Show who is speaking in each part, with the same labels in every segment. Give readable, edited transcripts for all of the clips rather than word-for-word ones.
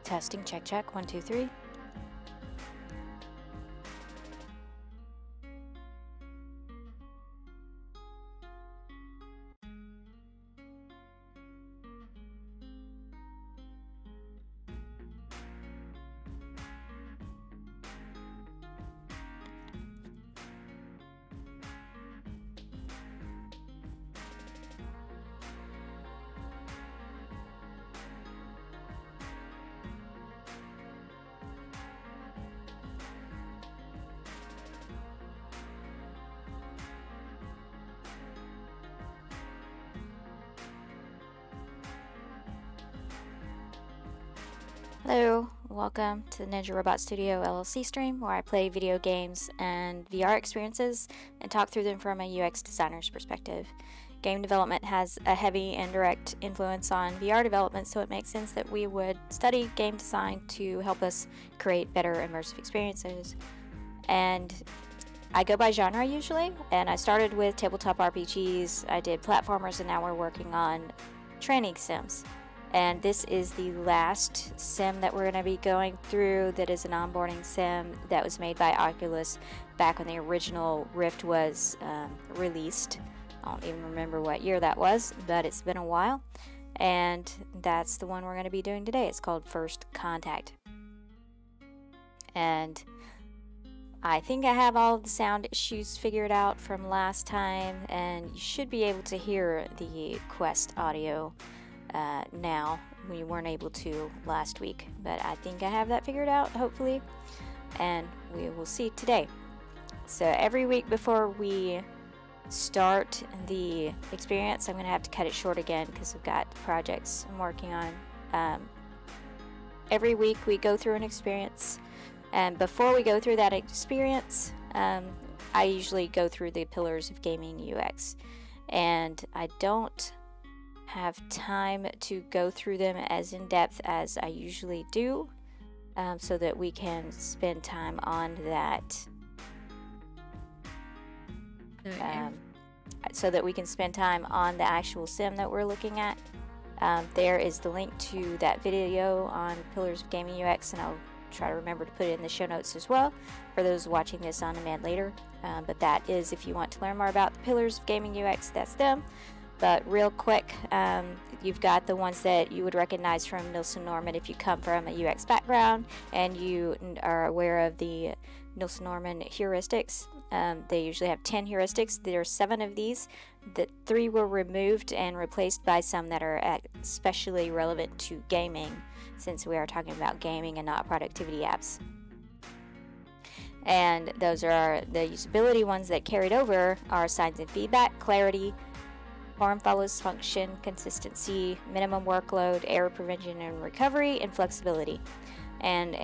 Speaker 1: Testing, check, check, 1, 2, 3. Hello, welcome to the Ninja Robot Studio LLC stream, where I play video games and VR experiences and talk through them from a UX designer's perspective. Game development has a heavy and direct influence on VR development, so it makes sense that we would study game design to help us create better immersive experiences. And I go by genre usually, and I started with tabletop RPGs, I did platformers, and now we're working on training sims. And this is the last sim that we're going to be going through that is an onboarding sim that was made by Oculus back when the original Rift was released. I don't even remember what year that was, but it's been a while. And that's the one we're going to be doing today. It's called First Contact. And I think I have all of the sound issues figured out from last time, and you should be able to hear the Quest audio now. We weren't able to last week, but I think I have that figured out, hopefully, and we will see today. So every week before we start the experience, I'm going to have to cut it short again because I've got projects I'm working on. Every week we go through an experience, and before we go through that experience, I usually go through the pillars of gaming UX, and I don't have time to go through them as in depth as I usually do, so that we can spend time on that. So that we can spend time on the actual sim that we're looking at. There is the link to that video on Pillars of Gaming UX, and I'll try to remember to put it in the show notes as well for those watching this on demand later. But that is, if you want to learn more about the Pillars of Gaming UX, that's them. But real quick, you've got the ones that you would recognize from Nielsen Norman if you come from a UX background and you are aware of the Nielsen Norman heuristics. They usually have 10 heuristics. There are 7 of these. The 3 were removed and replaced by some that are especially relevant to gaming, since we are talking about gaming and not productivity apps. And those are the usability ones that carried over are signs and feedback, clarity, form follows function, consistency, minimum workload, error prevention and recovery, and flexibility. And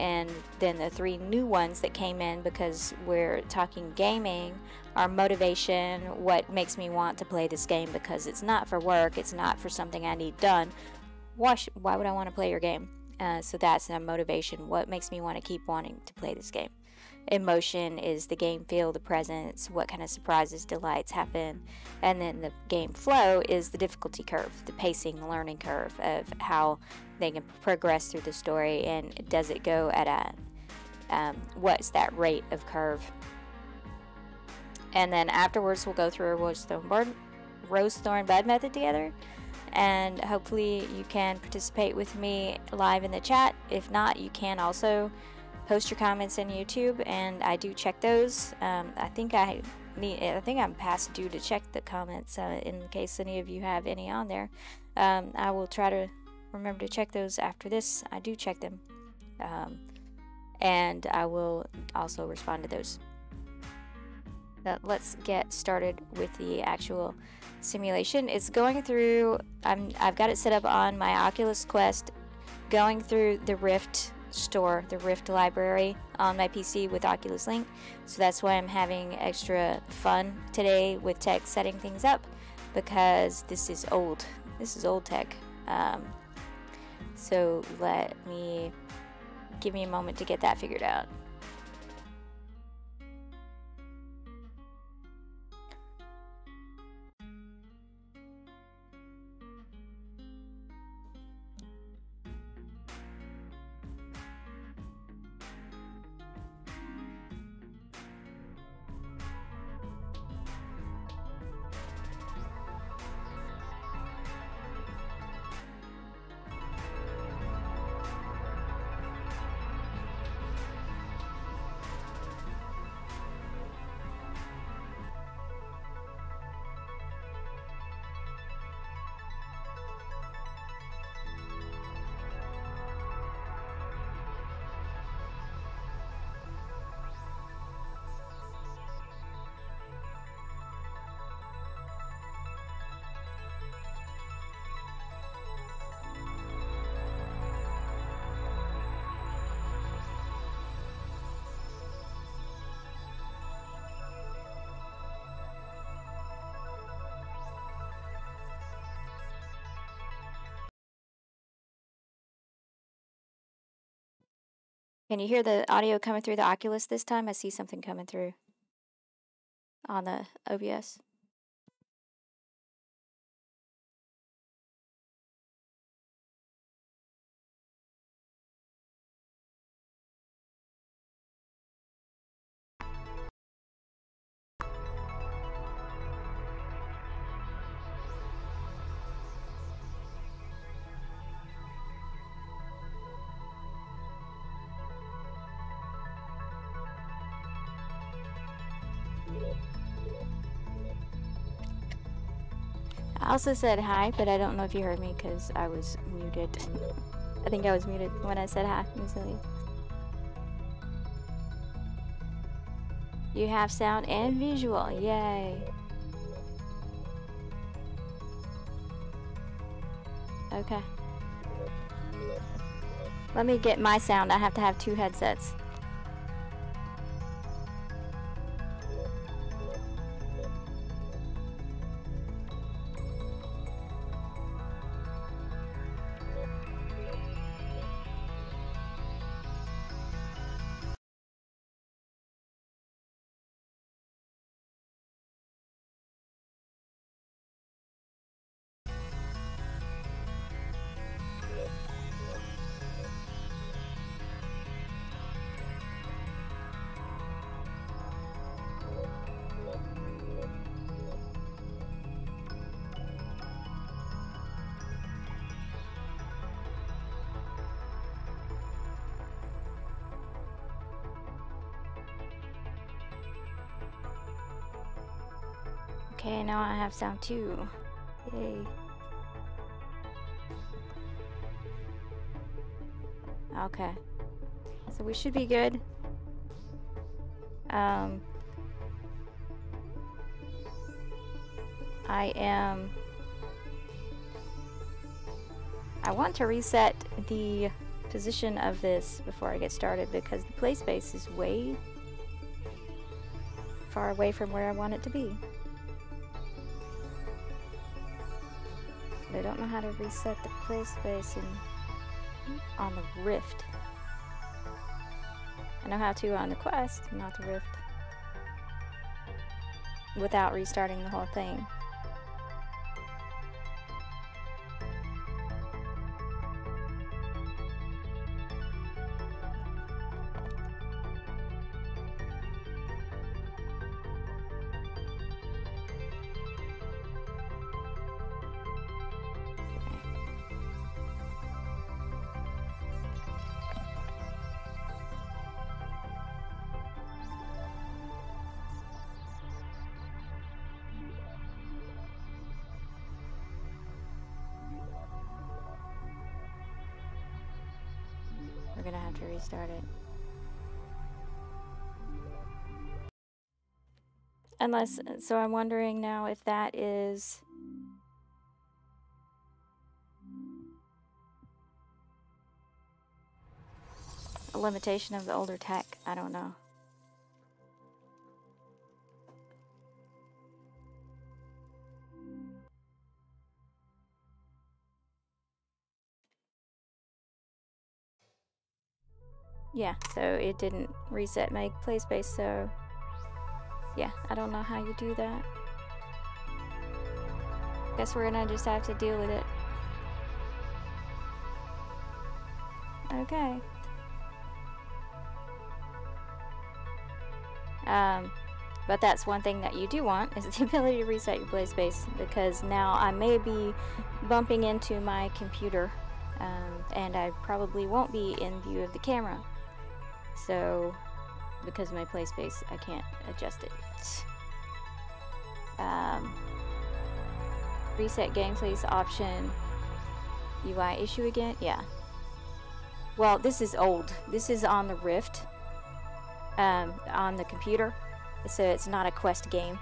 Speaker 1: then the 3 new ones that came in because we're talking gaming are motivation, what makes me want to play this game, because it's not for work, it's not for something I need done. Why would I want to play your game? So that's a motivation, what makes me want to keep wanting to play this game. Emotion is the game feel, the presence, what kind of surprises, delights happen. And then the game flow is the difficulty curve, the pacing, the learning curve of how they can progress through the story, and does it go at a what's that rate of curve. And then afterwards we'll go through a rose thorn bud method together, and hopefully you can participate with me live in the chat. If not, you can also post your comments in YouTube, and I do check those. I think I'm past due to check the comments in case any of you have any on there. I will try to remember to check those after this. I do check them, and I will also respond to those. Let's get started with the actual simulation. It's going through, I've got it set up on my Oculus Quest, going through the Rift store, the Rift library on my PC with Oculus Link. So that's why I'm having extra fun today with tech, setting things up, because this is old tech. So give me a moment to get that figured out. Can you hear the audio coming through the Oculus this time? I see something coming through on the OBS. I also said hi, but I don't know if you heard me because I was muted. I think I was muted when I said hi, Ms. Elliott. You have sound and visual, yay. Okay. Let me get my sound. I have to have 2 headsets. Okay, now I have sound too. Yay. Okay. So we should be good. I want to reset the position of this before I get started because the play space is way far away from where I want it to be. I don't know how to reset the play space on the Rift. I know how to on the Quest, not the Rift. Without restarting the whole thing. We're gonna have to restart it. Unless, so I'm wondering now if that is a limitation of the older tech. I don't know. Yeah, so it didn't reset my play space, so yeah, I don't know how you do that. Guess we're gonna just have to deal with it. Okay. But that's one thing that you do want, is the ability to reset your play space, because now I may be bumping into my computer, and I probably won't be in view of the camera. So, because of my play space, I can't adjust it. Reset gameplays option. UI issue again? Yeah. Well, this is old. This is on the Rift, on the computer, so it's not a Quest game.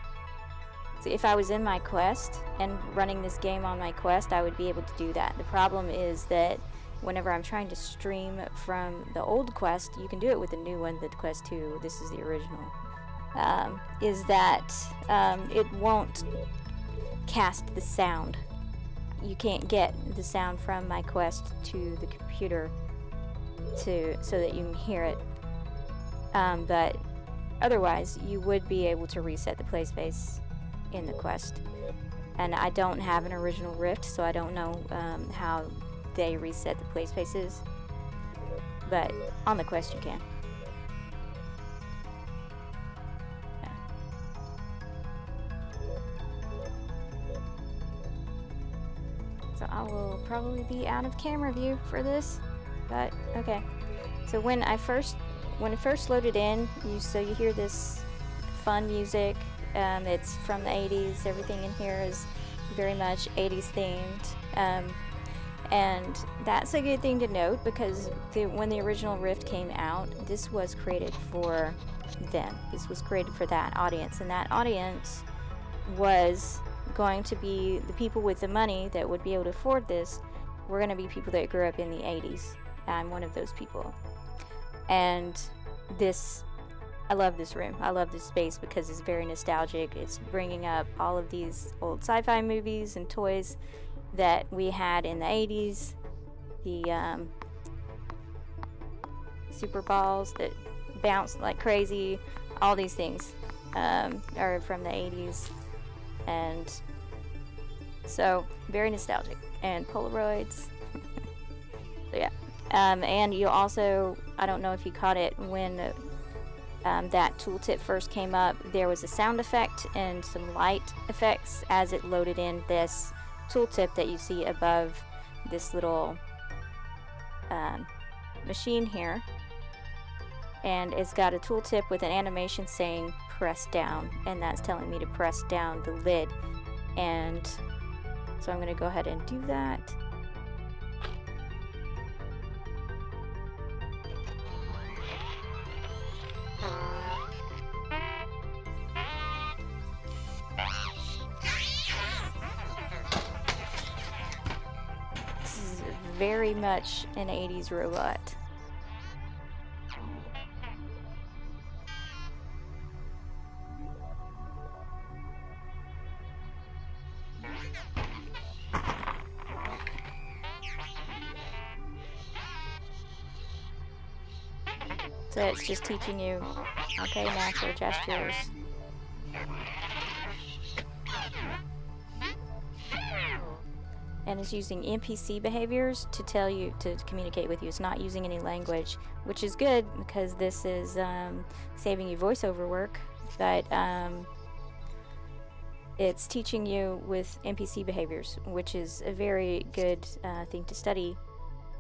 Speaker 1: So if I was in my Quest and running this game on my Quest, I would be able to do that. The problem is that whenever I'm trying to stream from the old Quest, you can do it with the new one, the Quest 2, this is the original, is that it won't cast the sound. You can't get the sound from my Quest to the computer so that you can hear it. But otherwise, you would be able to reset the play space in the Quest. And I don't have an original Rift, so I don't know how they reset the play spaces. But on the Quest, you can. Yeah. So I will probably be out of camera view for this, but okay. So when it first loaded in, you hear this fun music. It's from the 80s. Everything in here is very much 80s themed, and that's a good thing to note, because when the original Rift came out, this was created for them. This was created for that audience, and that audience was going to be the people with the money that would be able to afford this. Were going to be people that grew up in the 80s. I'm one of those people, and I love this room. I love this space because it's very nostalgic. It's bringing up all of these old sci-fi movies and toys that we had in the 80s. The super balls that bounce like crazy. All these things are from the 80s. And so, very nostalgic. And Polaroids. So yeah. And you also, I don't know if you caught it, when that tooltip first came up, there was a sound effect and some light effects as it loaded in this tooltip that you see above this little machine here. And it's got a tooltip with an animation saying press down, and that's telling me to press down the lid. And so I'm going to go ahead and do that. Very much an 80s robot. So it's just teaching you, okay, natural gestures. And it's using NPC behaviors to tell you, to communicate with you. It's not using any language, which is good because this is saving you voiceover work, but it's teaching you with NPC behaviors, which is a very good thing to study.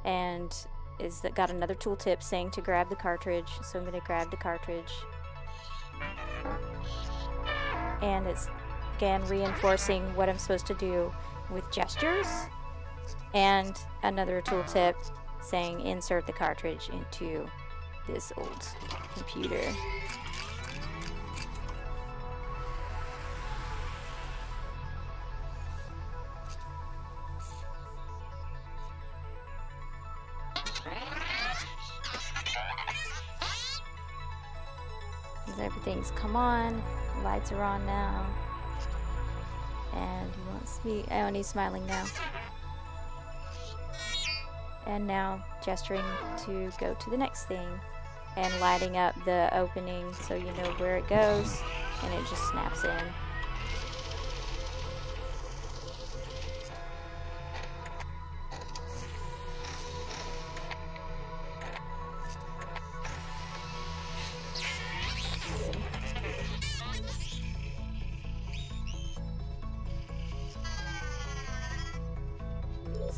Speaker 1: And it's got another tooltip saying to grab the cartridge, so I'm going to grab the cartridge. And it's again reinforcing what I'm supposed to do with gestures, and another tooltip saying insert the cartridge into this old computer. Everything's come on, lights are on now. And he wants me. Oh, and he's smiling now. And now gesturing to go to the next thing. And lighting up the opening so you know where it goes. And it just snaps in.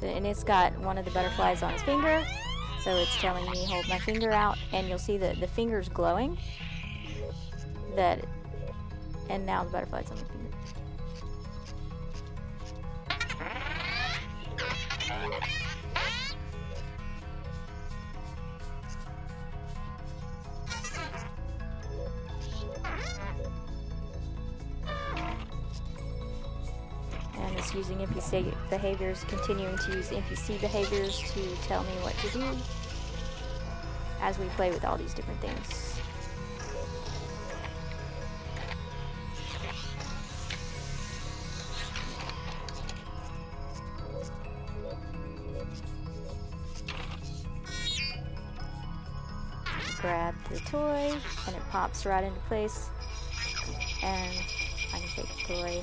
Speaker 1: And it's got one of the butterflies on his finger, so it's telling me hold my finger out, and you'll see that the finger's glowing. And now the butterfly's on the finger. Using NPC behaviors, continuing to use NPC behaviors to tell me what to do as we play with all these different things. grab the toy, and it pops right into place, and I can take the toy.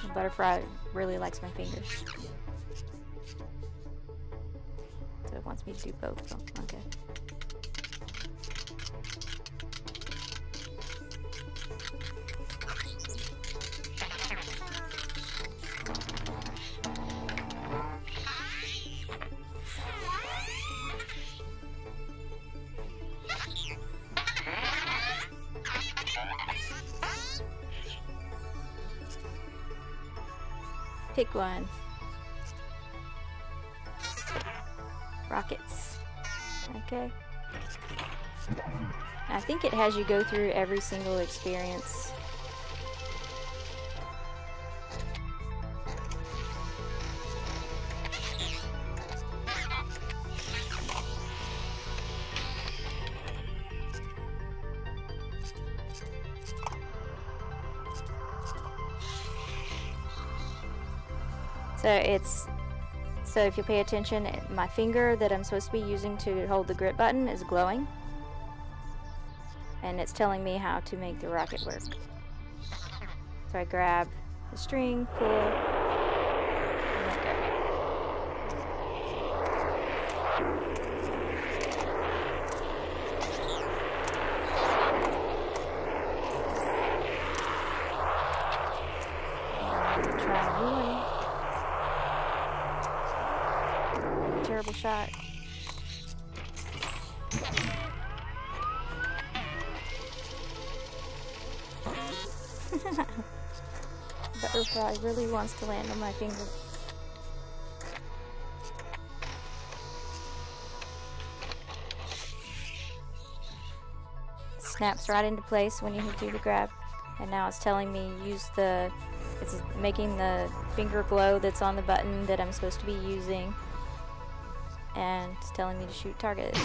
Speaker 1: The butterfly really likes my fingers. So it wants me to do both. Oh, okay. Pick one. Rockets. Okay. I think it has you go through every single experience. So if you pay attention, my finger that I'm supposed to be using to hold the grip button is glowing. And it's telling me how to make the rocket work. So I grab the string, pull, and let go. Try a new one. Terrible shot. Butterfly really wants to land on my finger. Snaps right into place when you do the grab, and now it's telling me it's making the finger glow that's on the button that I'm supposed to be using, and it's telling me to shoot target.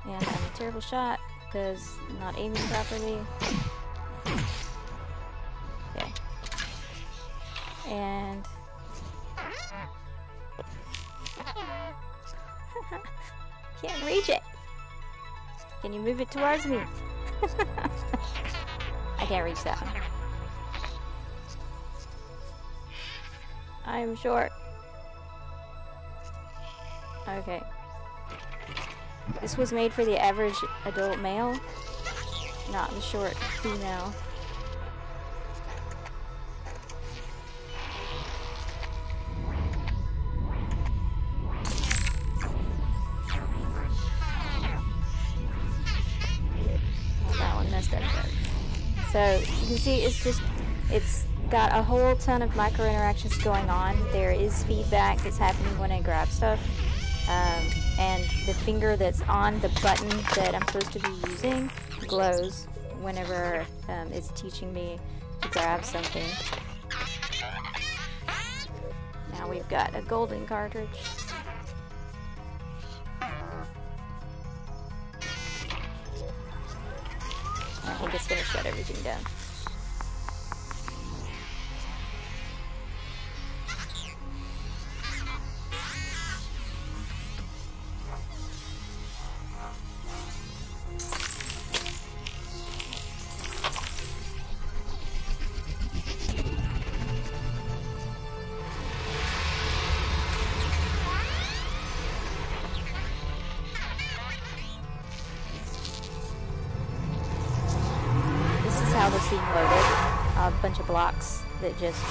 Speaker 1: And I'm a terrible shot because I'm not aiming properly. Okay. And can't reach it. Can you move it towards me? I can't reach that one. I am short. Okay. This was made for the average adult male, not the short female. Oh, that one messed up good. So you can see it's got a whole ton of micro interactions going on. There is feedback that's happening when I grab stuff. And the finger that's on the button that I'm supposed to be using glows whenever it's teaching me to grab something. Now we've got a golden cartridge. I think it's going to shut everything down. How the scene loaded, a bunch of blocks that just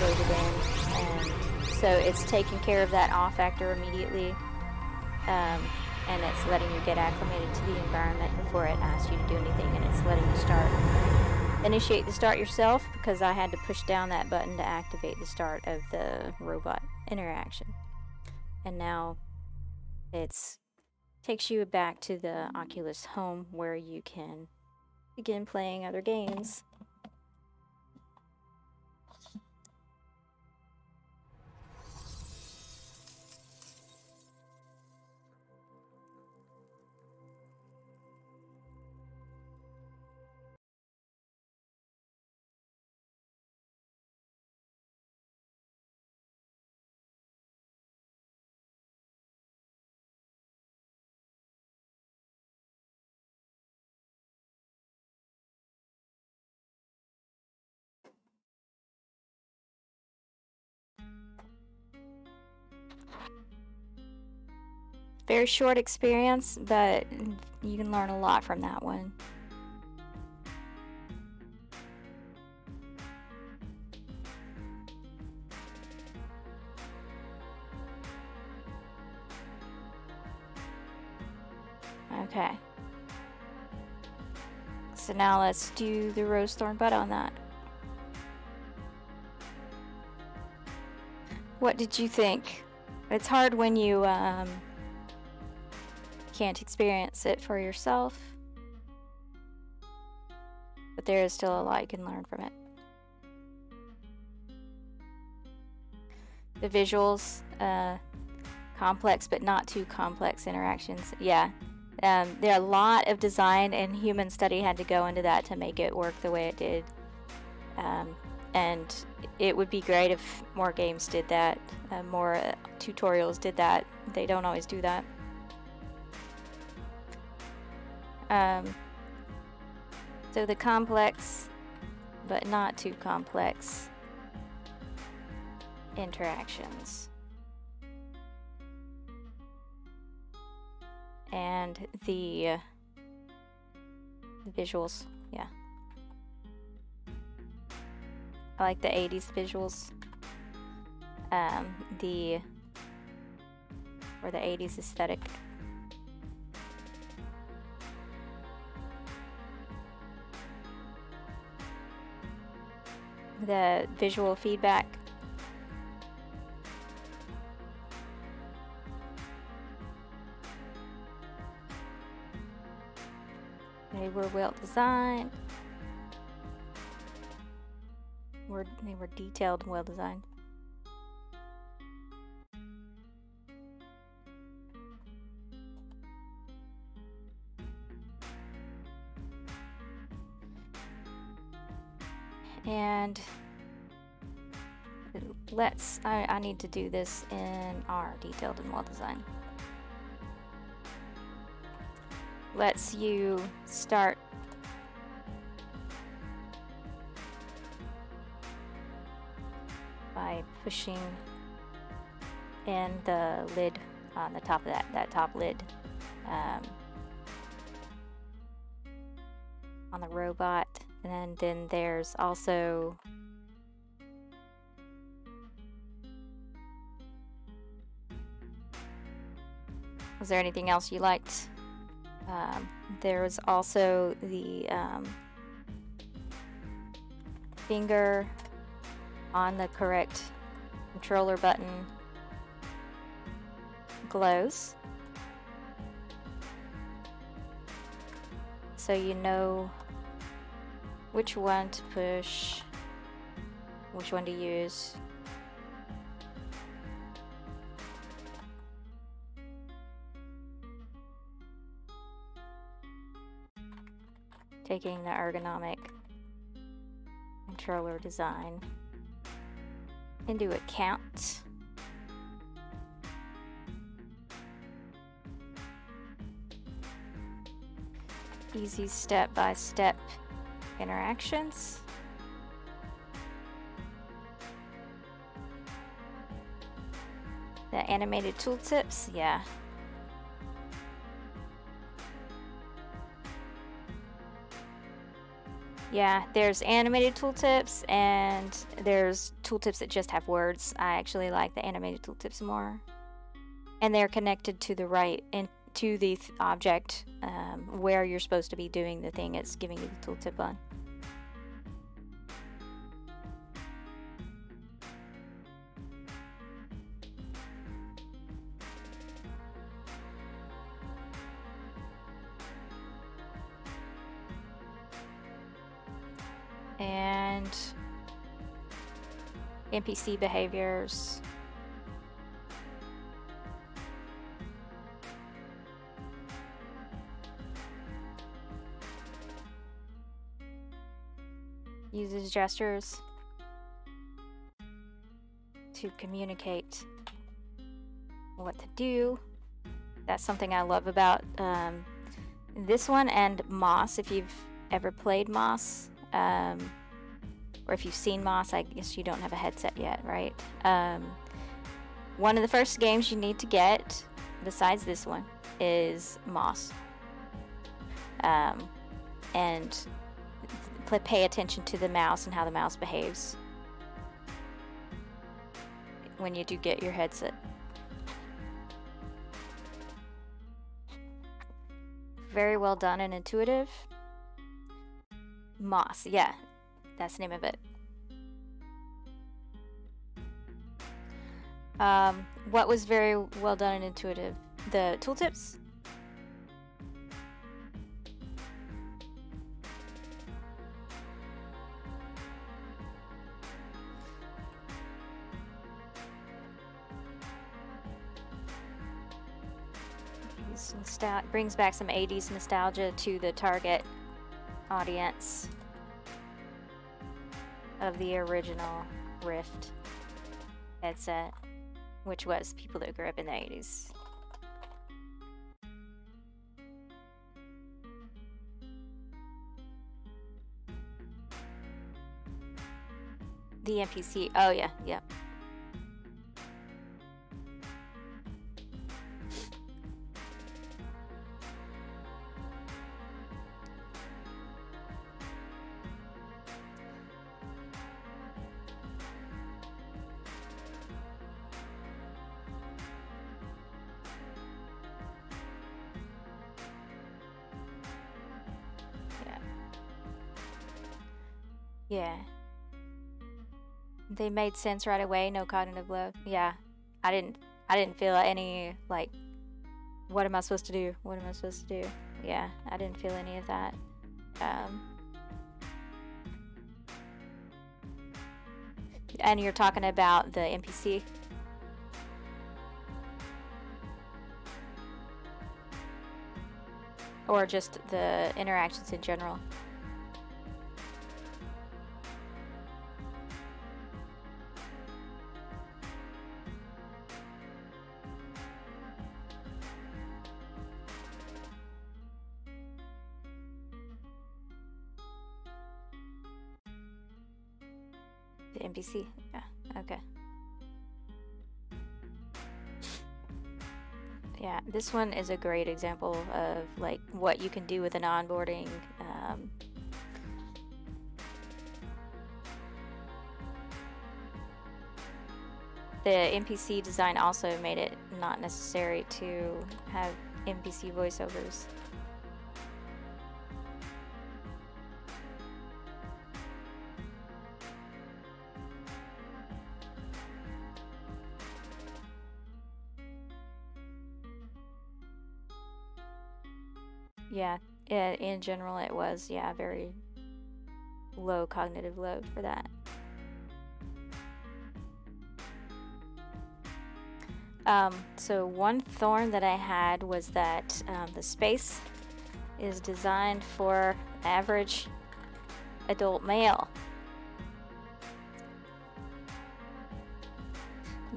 Speaker 1: loaded in, and so it's taking care of that awe factor immediately, and it's letting you get acclimated to the environment before it asks you to do anything, and it's letting you initiate the start yourself, because I had to push down that button to activate the start of the robot interaction. And now takes you back to the Oculus Home where you can begin playing other games. Very short experience, but you can learn a lot from that one. Okay. So now let's do the rose thorn bud on that. What did you think? It's hard when you can't experience it for yourself, but there is still a lot you can learn from it. The visuals, complex but not too complex interactions. Yeah, there are a lot of design and human study had to go into that to make it work the way it did. And it would be great if more games did that, more tutorials did that. They don't always do that. So the complex, but not too complex interactions. And the visuals, yeah. I like the 80s visuals. The 80s aesthetic. The visual feedback. They were well designed. They were detailed and well designed. And I need to do this in R, detailed and well designed. Lets you start by pushing in the lid on the top of that top lid on the robot, and then there's also was there anything else you liked? There was also the finger on the correct controller button glows, so you know which one to push, which one to use. Taking the ergonomic controller design into account. Easy step-by-step interactions. The animated tooltips, yeah. Yeah, there's animated tooltips and there's tooltips that just have words. I actually like the animated tooltips more. And they're connected to the right and to the object where you're supposed to be doing the thing it's giving you the tooltip on. And NPC behaviors. Uses gestures to communicate what to do. That's something I love about this one and Moss. If you've ever played Moss, or if you've seen Moss, I guess you don't have a headset yet, right? One of the first games you need to get besides this one is moss. And pay attention to the mouse and how the mouse behaves when you do get your headset. Very well done and intuitive. Moss, yeah, that's the name of it. What was very well done and intuitive? The tooltips? Brings back some 80s nostalgia to the target audience of the original Rift headset, which was people that grew up in the 80s. The NPC, oh yeah, yeah. Yeah. They made sense right away, no cognitive load. Yeah. I didn't feel any like, what am I supposed to do? What am I supposed to do? Yeah, I didn't feel any of that. And you're talking about the NPC? Or just the interactions in general? The NPC, yeah, okay. Yeah, this one is a great example of like what you can do with an onboarding. The NPC design also made it not necessary to have NPC voiceovers. Yeah, in general it was, yeah, very low cognitive load for that. So one thorn that I had was that the space is designed for average adult male.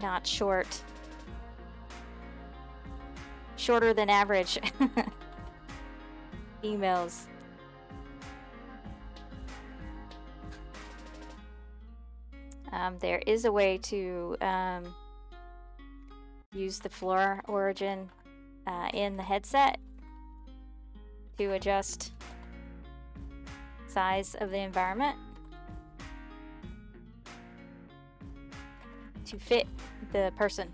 Speaker 1: Not short. Shorter than average. Females. There is a way to use the floor origin in the headset to adjust size of the environment to fit the person.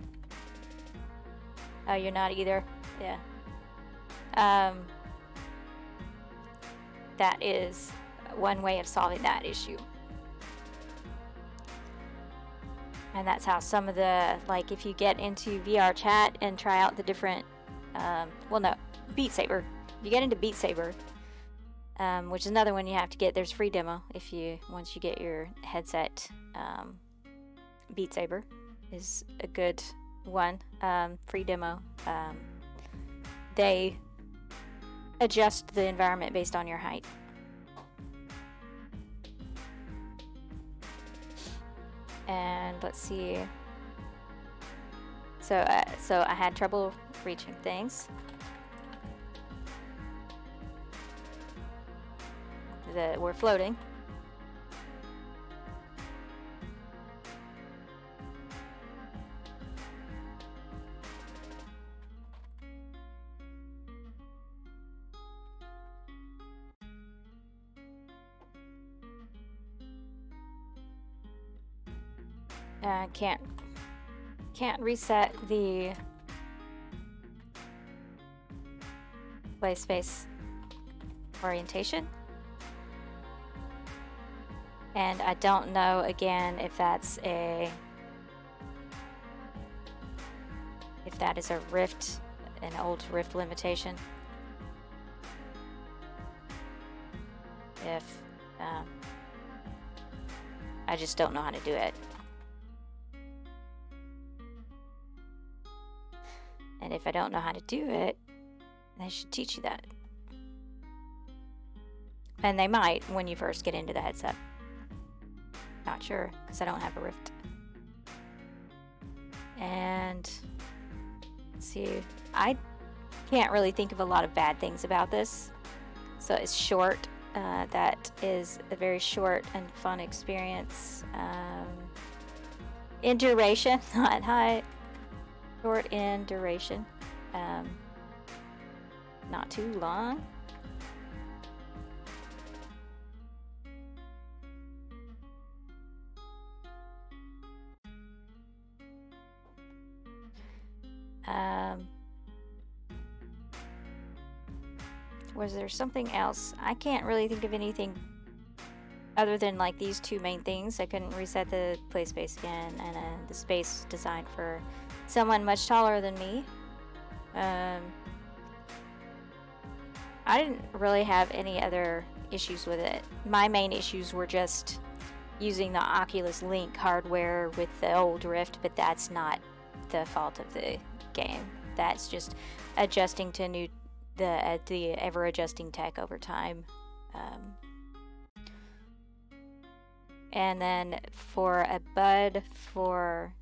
Speaker 1: Oh, you're not either? Yeah. That is one way of solving that issue. And that's how some of the, like, if you get into VR chat and try out the different, well, no, Beat Saber. If you get into Beat Saber, which is another one you have to get, there's a free demo once you get your headset. Beat Saber is a good one, free demo. They adjust the environment based on your height. And let's see. So I had trouble reaching things. We're floating. Can't reset the play space orientation. And I don't know again if that is a Rift, an old Rift limitation. If I just don't know how to do it. And if I don't know how to do it, they should teach you that. And they might when you first get into the headset. Not sure, because I don't have a Rift. And let's see, I can't really think of a lot of bad things about this. So it's short. That is a very short and fun experience. In duration, not high. Short in duration. Not too long. Was there something else? I can't really think of anything other than like these two main things. I couldn't reset the play space again, and the space designed for someone much taller than me. I didn't really have any other issues with it. My main issues were just using the Oculus Link hardware with the old Rift, but that's not the fault of the game. That's just adjusting to the ever-adjusting tech over time. And then for a bud for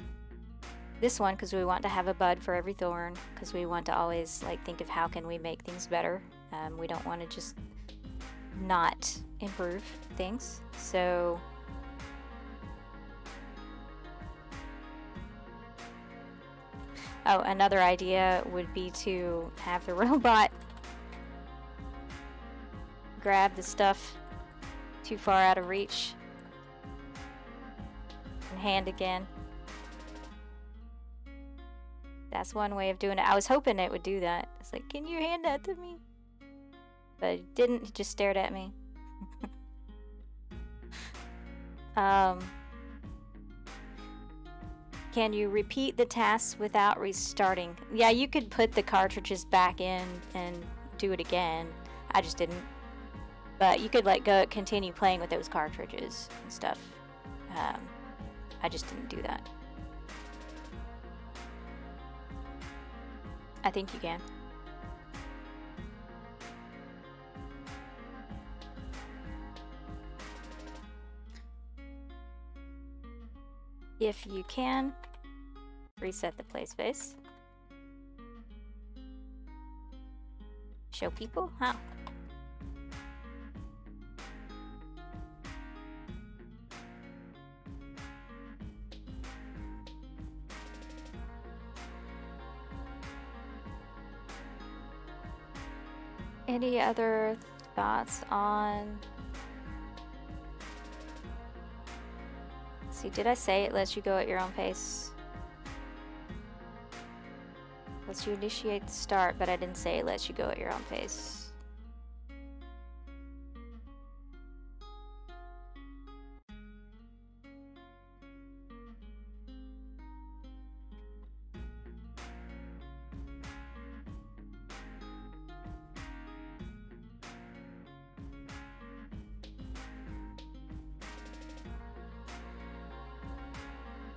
Speaker 1: this one, because we want to have a bud for every thorn, because we want to always like think of how can we make things better. We don't want to just not improve things. So another idea would be to have the robot grab the stuff too far out of reach and hand again. That's one way of doing it. I was hoping it would do that. It's like, can you hand that to me? But it didn't. It just stared at me. Can you repeat the tasks without restarting? Yeah, you could put the cartridges back in and do it again. I just didn't. But you could like continue playing with those cartridges and stuff. I just didn't do that. I think you can. If you can, reset the play space. Show people how. Any other thoughts on... Let's see, did I say it lets you go at your own pace? Lets you initiate the start, but I didn't say it lets you go at your own pace.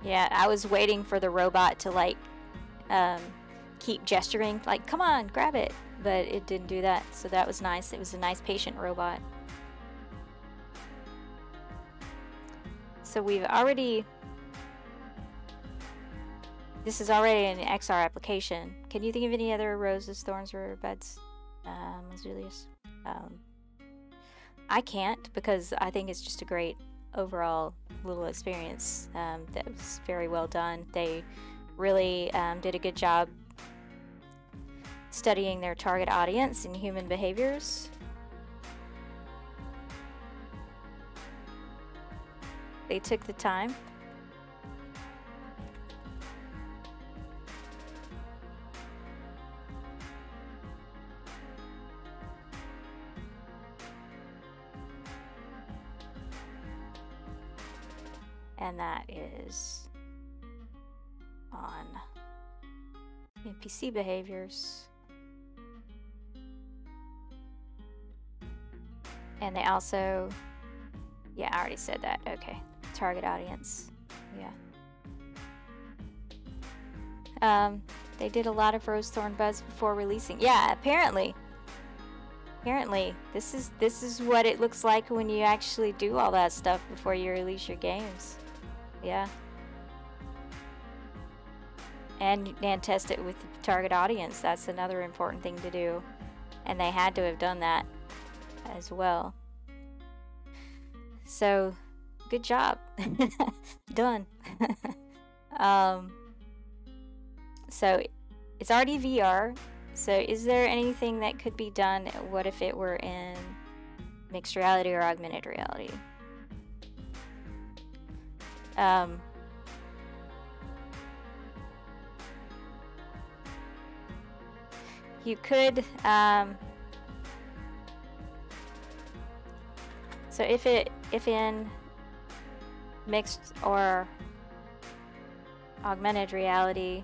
Speaker 1: Yeah, I was waiting for the robot to like keep gesturing, like, come on, grab it. But it didn't do that, so that was nice. It was a nice patient robot. So we've already... This is already an XR application. Can you think of any other roses, thorns, or buds, Julius? I can't, because I think it's just a great overall little experience that was very well done. They really did a good job studying their target audience and human behaviors. They took the time and that is on NPC behaviors. And they also, yeah, I already said that. Okay, target audience. Yeah. They did a lot of Rose Thorn Buds before releasing. Yeah, apparently. Apparently, this is what it looks like when you actually do all that stuff before you release your games. Yeah. And test it with the target audience. That's another important thing to do. And they had to have done that as well. So, good job. Done. So, it's already VR. So, is there anything that could be done? What if it were in mixed reality or augmented reality? You could, so if in mixed or augmented reality,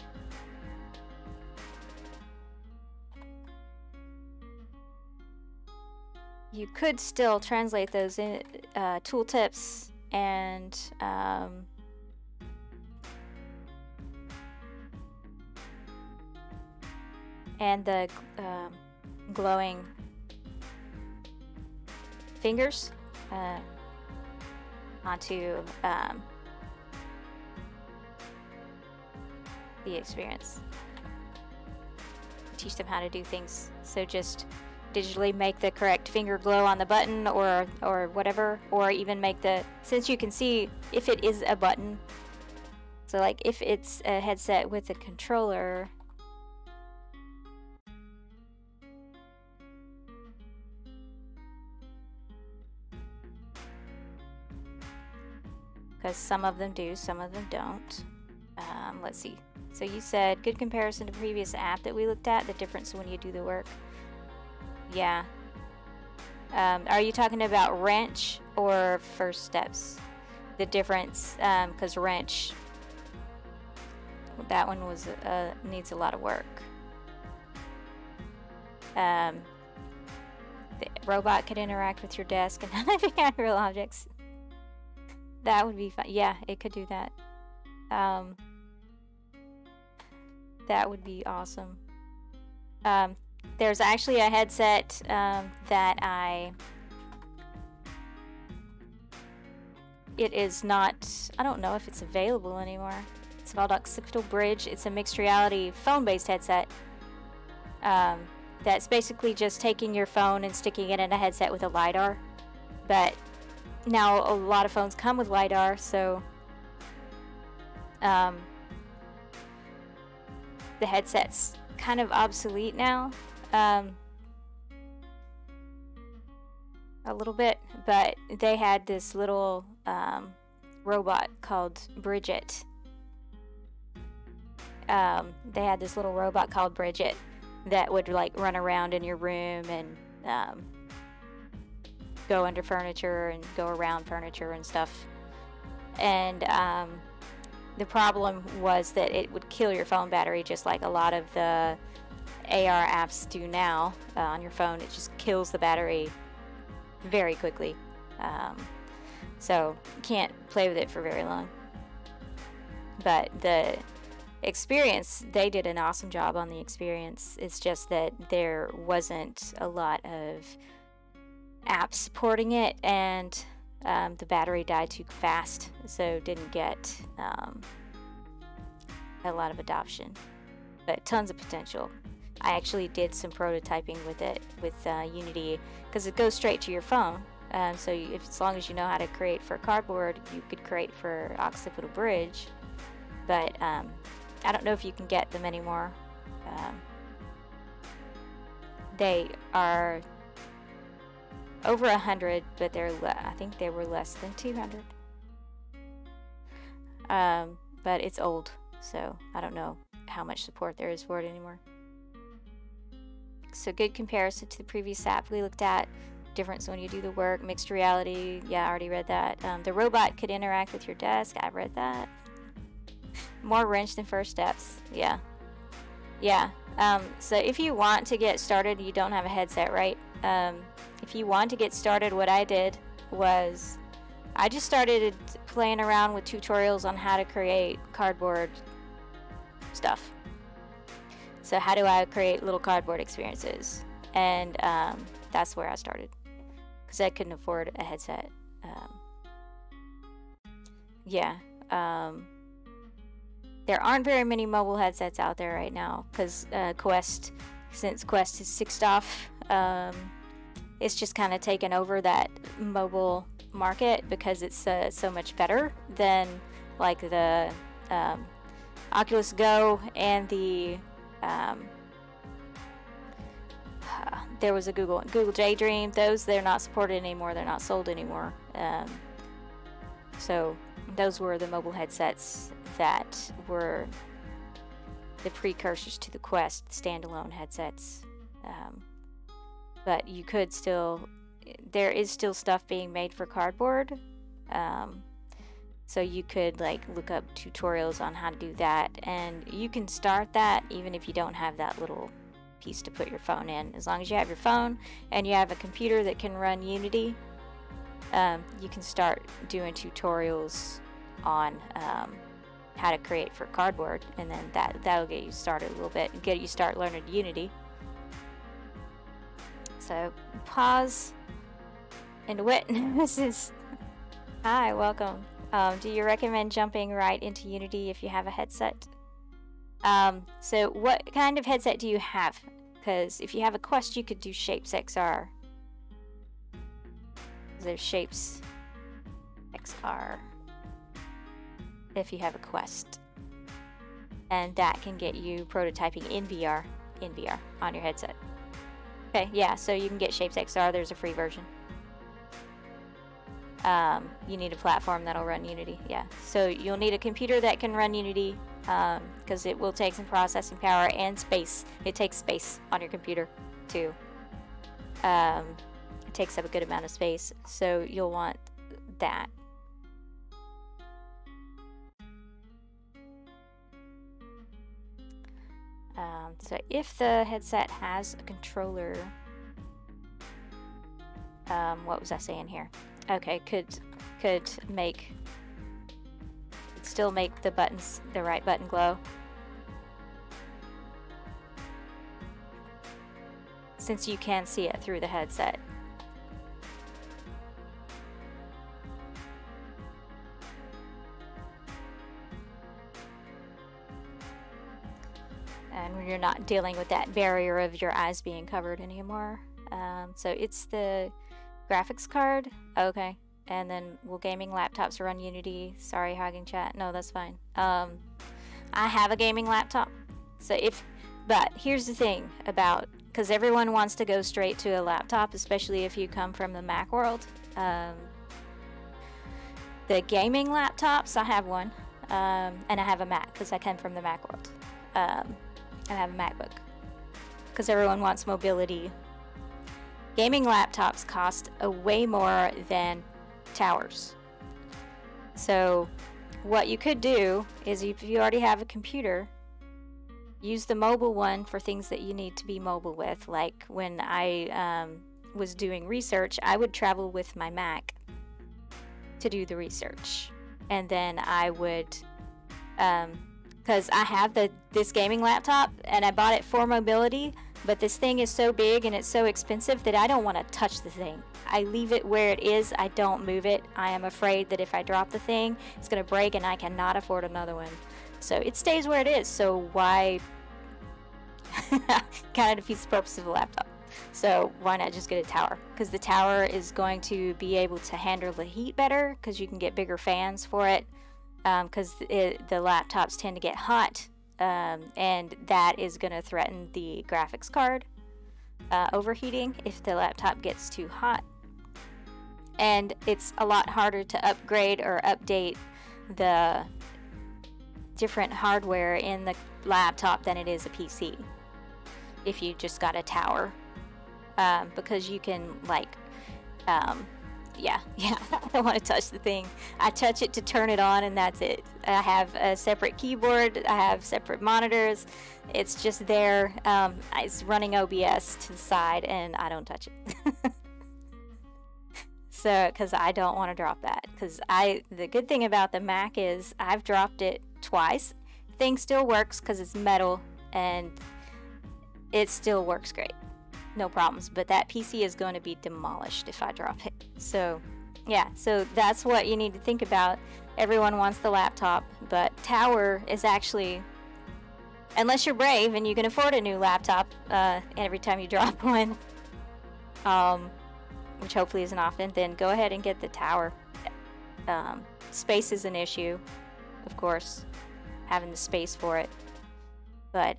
Speaker 1: you could still translate those in tooltips and the glowing fingers onto the experience. Teach them how to do things. So just digitally make the correct finger glow on the button or whatever, or even make the, since you can see if it is a button, so like if it's a headset with a controller, because some of them do, some of them don't. Let's see. So you said good comparison to previous app that we looked at, the difference when you do the work. Yeah. Are you talking about Wrench or First Steps? The difference, because Wrench, that one was needs a lot of work. The robot could interact with your desk and identify real objects. That would be fun. Yeah, it could do that. That would be awesome. There's actually a headset that it is not, I don't know if it's available anymore. It's called Occipital Bridge. It's a mixed reality phone-based headset that's basically just taking your phone and sticking it in a headset with a LiDAR. But now a lot of phones come with LiDAR, so the headset's kind of obsolete now, a little bit, but they had this little robot called Bridget. They had this little robot called Bridget that would like run around in your room and go under furniture and go around furniture and stuff. And the problem was that it would kill your phone battery, just like a lot of the AR apps do now on your phone. It just kills the battery very quickly. So you can't play with it for very long. But the experience, they did an awesome job on the experience. It's just that there wasn't a lot of apps supporting it, and the battery died too fast, so didn't get a lot of adoption, but tons of potential. I actually did some prototyping with it with Unity, because it goes straight to your phone. So as long as you know how to create for Cardboard, you could create for Occipital Bridge. But I don't know if you can get them anymore. They are over 100, but they're I think they were less than 200. But it's old, so I don't know how much support there is for it anymore. So good comparison to the previous app we looked at. difference when you do the work. Mixed reality, yeah, I already read that. The robot could interact with your desk. I read that. More wrench than first steps. Yeah. Yeah. So if you want to get started, you don't have a headset, right? If you want to get started, what I did was I just started playing around with tutorials on how to create cardboard stuff. So how do I create little cardboard experiences? And that's where I started, because I couldn't afford a headset. Yeah. There aren't very many mobile headsets out there right now, because since Quest is sixed off, it's just kind of taken over that mobile market, because it's so much better than like the Oculus Go and the there was a Google Daydream. Those, they're not supported anymore. They're not sold anymore. So those were the mobile headsets that were the precursors to the Quest standalone headsets. But you could still, there is still stuff being made for cardboard. So you could like look up tutorials on how to do that, and you can start that even if you don't have that little piece to put your phone in. As long as you have your phone and you have a computer that can run Unity, you can start doing tutorials on how to create for cardboard, and then that'll get you started a little bit and get you start learning Unity. So pause and witness. Hi, welcome. Do you recommend jumping right into Unity if you have a headset? So what kind of headset do you have? Because if you have a Quest, you could do Shapes XR. There's Shapes XR if you have a Quest, and that can get you prototyping in VR on your headset. Okay, yeah, so you can get Shapes XR. There's a free version. You need a platform that'll run Unity. Yeah, so you'll need a computer that can run Unity, because it will take some processing power and space. It takes space on your computer too. It takes up a good amount of space, so you'll want that. So if the headset has a controller, what was I saying here? Okay, could still make the buttons, the right button glow, since you can see it through the headset. And when you're not dealing with that barrier of your eyes being covered anymore. So it's the graphics card. Okay. And then will gaming laptops run Unity? Sorry, Hogging Chat. No, that's fine. I have a gaming laptop. So but here's the thing about, because everyone wants to go straight to a laptop, especially if you come from the Mac world. The gaming laptops, I have one. And I have a Mac because I come from the Mac world. I have a MacBook because everyone wants mobility. Gaming laptops cost way more than towers. So what you could do is, if you already have a computer, use the mobile one for things that you need to be mobile with. Like when I was doing research, I would travel with my Mac to do the research, and then I would because I have this gaming laptop and I bought it for mobility, but this thing is so big and it's so expensive that I don't want to touch the thing. I leave it where it is. I don't move it. I am afraid that if I drop the thing, it's going to break and I cannot afford another one. So it stays where it is. So why kind of defeats the purpose of a laptop. So why not just get a tower? Because the tower is going to be able to handle the heat better, because you can get bigger fans for it. Because the laptops tend to get hot, and that is going to threaten the graphics card overheating if the laptop gets too hot. And it's a lot harder to upgrade or update the different hardware in the laptop than it is a PC if you just got a tower, because you can, like, Yeah, I don't want to touch the thing. I touch it to turn it on, and that's it. I have a separate keyboard. I have separate monitors. It's just there. It's running OBS to the side, and I don't touch it. So, because I don't want to drop that. Because the good thing about the Mac is I've dropped it twice. Thing still works because it's metal, and it still works great. No problems, but that PC is going to be demolished if I drop it. So yeah, so that's what you need to think about. Everyone wants the laptop, but Tower is actually, unless you're brave and you can afford a new laptop every time you drop one, which hopefully isn't often, then go ahead and get the Tower. Space is an issue, of course, having the space for it, but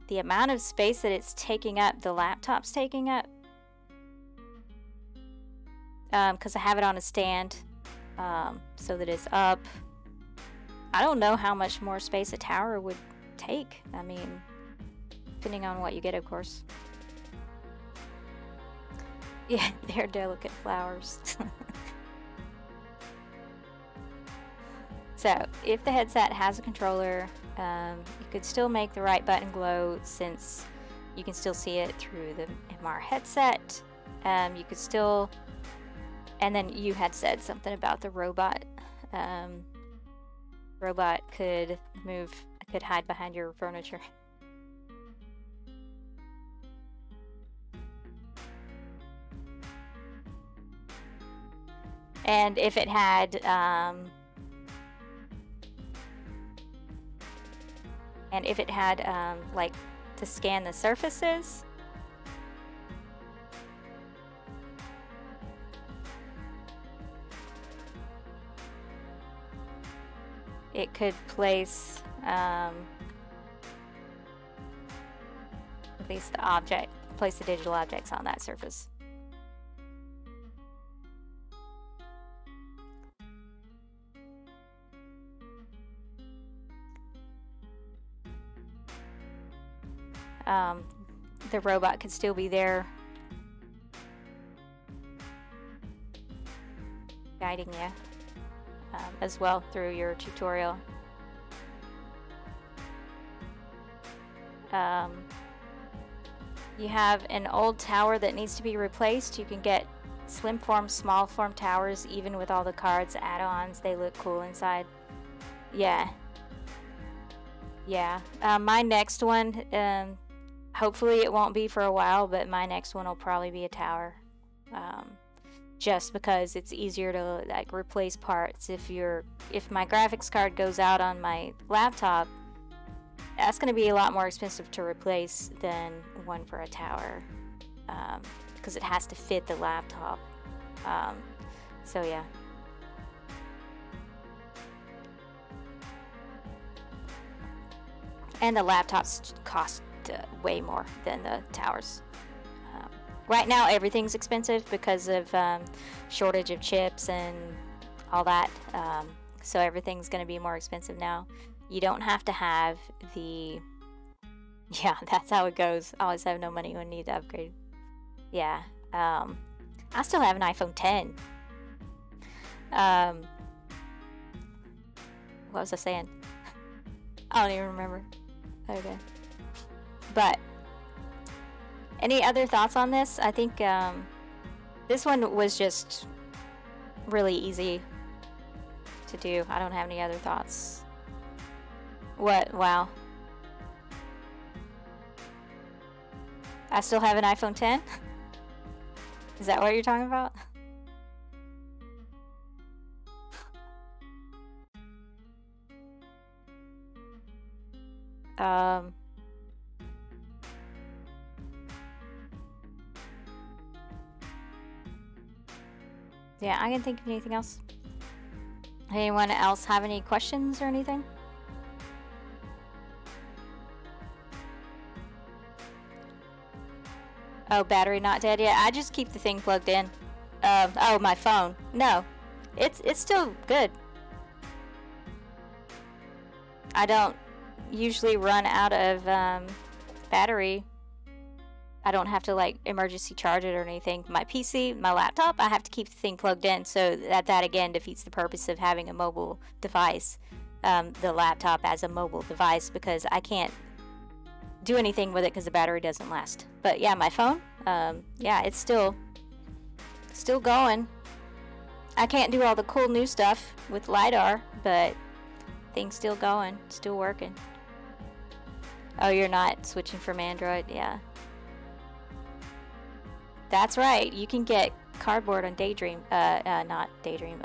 Speaker 1: the amount of space that it's taking up, the laptop's taking up, because I have it on a stand, so that it's up. I don't know how much more space a Tower would take. I mean, depending on what you get, of course. Yeah, they're delicate flowers. So, if the headset has a controller, you could still make the right button glow since you can still see it through the MR headset. You could still, and then you had said something about the robot. Robot could hide behind your furniture. And if it had, like, to scan the surfaces, it could place, at least place the digital objects on that surface. The robot could still be there guiding you as well through your tutorial. You have an old tower that needs to be replaced. You can get slim form, small form towers even with all the cards, add-ons. They look cool inside. Yeah. My next one, hopefully it won't be for a while, but my next one will probably be a tower. Just because it's easier to like replace parts. If my graphics card goes out on my laptop, that's going to be a lot more expensive to replace than one for a tower, because it has to fit the laptop. So yeah. And the laptops cost way more than the towers. Right now everything's expensive because of shortage of chips and all that, so everything's going to be more expensive now. You don't have to have the... Yeah, that's how it goes. Always have no money when you need to upgrade. Yeah. I still have an iPhone 10. What was I saying? I don't even remember. Okay. But any other thoughts on this? I think this one was just really easy to do. I don't have any other thoughts. What? Wow. I still have an iPhone 10? Is that what you're talking about? Yeah, I can't think of anything else. Anyone else have any questions or anything? Oh, battery not dead yet? I just keep the thing plugged in. Oh, my phone. No, it's still good. I don't usually run out of battery I don't have to like emergency charge it or anything. My PC, my laptop, I have to keep the thing plugged in, so that again defeats the purpose of having a mobile device, the laptop as a mobile device, because I can't do anything with it because the battery doesn't last. But yeah, my phone, yeah, it's still going. I can't do all the cool new stuff with LiDAR, but things still going, still working. Oh, you're not switching from Android? Yeah. That's right, you can get Cardboard on Daydream, not Daydream,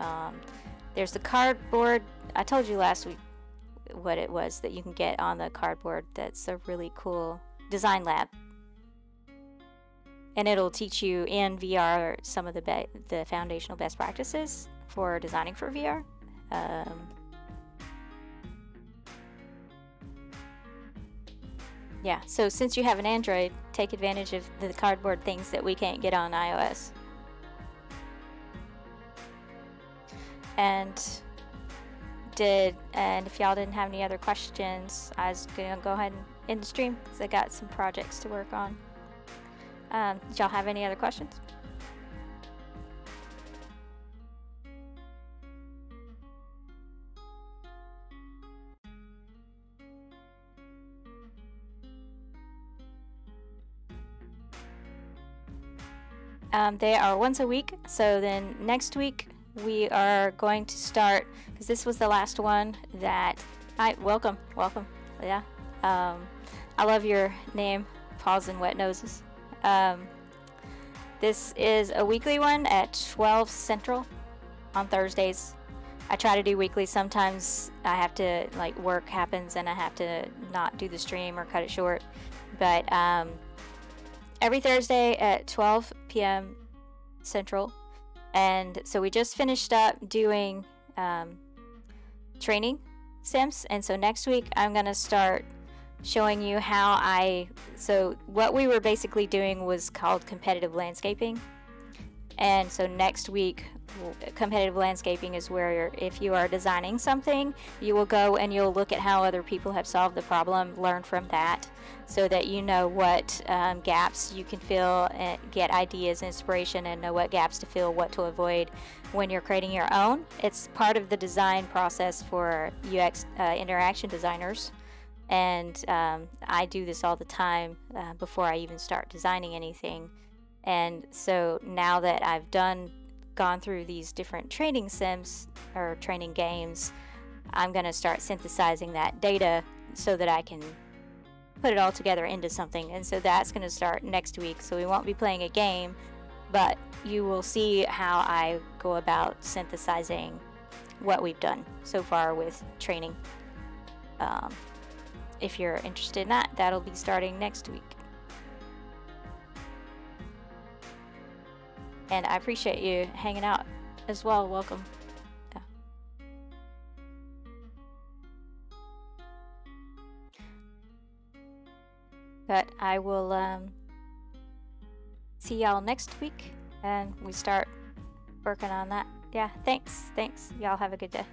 Speaker 1: there's the Cardboard, I told you last week what it was that you can get on the Cardboard. That's a really cool design lab. And it'll teach you in VR some of the foundational best practices for designing for VR. Yeah, so since you have an Android, take advantage of the Cardboard things that we can't get on iOS. And if y'all didn't have any other questions, I was gonna go ahead and end the stream because I got some projects to work on. Did y'all have any other questions? They are once a week, so then next week we are going to start, because this was the last one that welcome, yeah. I love your name, Paws and Wet Noses. This is a weekly one at 12 Central on Thursdays. I try to do weekly. Sometimes I have to, like, work happens and I have to not do the stream or cut it short, but every Thursday at 12 p.m. Central. And so we just finished up doing training sims, and so next week I'm gonna start showing you how so what we were basically doing was called competitive landscaping. And so next week, competitive landscaping is where if you are designing something, you will go and you'll look at how other people have solved the problem, learn from that, so that you know what gaps you can fill and get ideas, inspiration, and know what gaps to fill, what to avoid when you're creating your own. It's part of the design process for UX interaction designers. And I do this all the time before I even start designing anything. And so now that I've gone through these different training sims or training games, I'm going to start synthesizing that data so that I can put it all together into something. And so that's going to start next week. So we won't be playing a game, but you will see how I go about synthesizing what we've done so far with training. If you're interested in that, that'll be starting next week. And I appreciate you hanging out as well. Welcome. Yeah. But I will see y'all next week, and we start working on that. Yeah, thanks. Y'all have a good day.